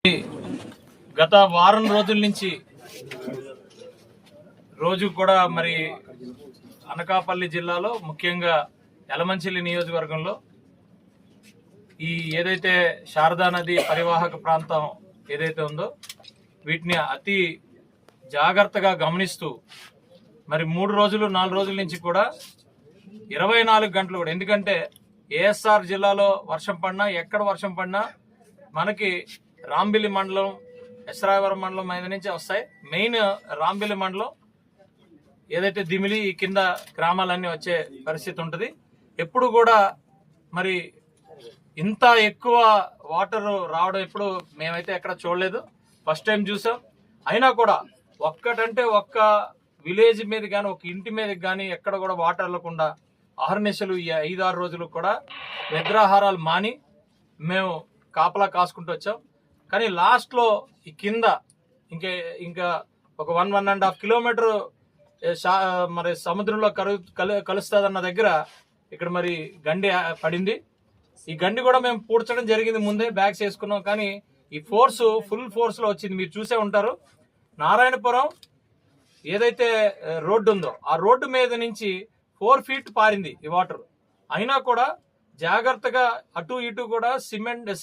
గత వారం రోజుల నుంచి రోజు కూడా మరి అనకాపల్లి జిల్లాలో ముఖ్యంగా యలమంచిలి నియోజకవర్గంలో ఈ ఏదైతే శారదా నది పరివాహక ప్రాంతం ఏదైతే ఉందో వీటిని అతి జాగ్రత్తగా గమనిస్తూ మరి 3 రోజులు 4 రోజుల నుంచి కూడా 24 గంటలు కూడా, ఎందుకంటే ఏఎస్ఆర్ జిల్లాలో వర్షం పడినా ఎక్కడ వర్షం పడినా మనకి రాంబిల్లి మండలం ఎస్రాయవరం మండలం మీద నుంచి వస్తాయి. మెయిన్ రాంబిల్లి మండలం ఏదైతే దిమిలి ఈ కింద గ్రామాలన్నీ వచ్చే పరిస్థితి ఉంటుంది. ఎప్పుడు కూడా మరి ఇంత ఎక్కువ వాటర్ రావడం ఎప్పుడు మేమైతే ఎక్కడ చూడలేదు, ఫస్ట్ టైం చూసాం. అయినా కూడా ఒక్కటంటే ఒక్క విలేజ్ మీద కానీ ఒక ఇంటి మీద కానీ ఎక్కడ కూడా వాటర్ వెళ్ళకుండా అహర్నిశలు ఈ 5-6 రోజులు కూడా నిద్రాహారాలు మాని మేము కాపలా కాసుకుంటూ వచ్చాం. కానీ లాస్ట్లో ఈ కింద ఇంకా ఒక 1.5 కిలోమీటర్ మరి సముద్రంలో కలుస్తుందన్న దగ్గర ఇక్కడ మరి గండి పడింది. ఈ గండి కూడా మేము పూడ్చడం జరిగింది, ముందే బ్యాగ్స్ వేసుకున్నాం. కానీ ఈ ఫోర్స్ ఫుల్ ఫోర్స్లో వచ్చింది. మీరు చూసే ఉంటారు, నారాయణపురం ఏదైతే రోడ్డు ఉందో ఆ రోడ్డు మీద నుంచి 4 ఫీట్ పారింది ఈ వాటర్. అయినా కూడా జాగ్రత్తగా అటు ఇటు కూడా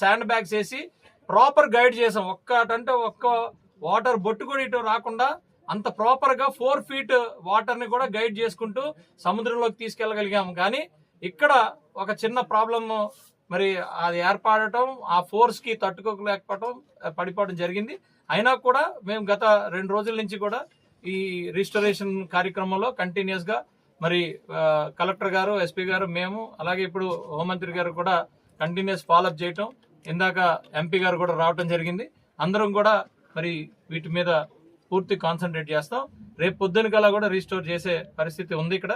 శాండ్ బ్యాగ్స్ వేసి ప్రాపర్ గైడ్ చేసాం. ఒక్క వాటర్ బొట్టు కూడా ఇటు రాకుండా అంత ప్రాపర్ గా 4 ఫీట్ వాటర్ ని కూడా గైడ్ చేసుకుంటూ సముద్రంలోకి తీసుకెళ్లగలిగాము. కానీ ఇక్కడ ఒక చిన్న ప్రాబ్లం మరి అది ఏర్పడటం, ఆ ఫోర్స్ కి తట్టుకోలేకపోవడం, పడిపోవడం జరిగింది. అయినా కూడా మేము గత 2 రోజుల నుంచి కూడా ఈ రిస్టరేషన్ కార్యక్రమంలో కంటిన్యూస్ గా మరి కలెక్టర్ గారు, ఎస్పీ గారు, మేము, అలాగే ఇప్పుడు హోంమంత్రి గారు కూడా కంటిన్యూస్ ఫాలోఅప్ చేయటం, ఇందాక ఎంపీ గారు కూడా రావటం జరిగింది. అందరం కూడా మరి వీటి మీద పూర్తి కాన్సన్ట్రేట్ చేస్తాం. రేపు పొద్దున కల్లా కూడా రీస్టోర్ చేసే పరిస్థితి ఉంది ఇక్కడ.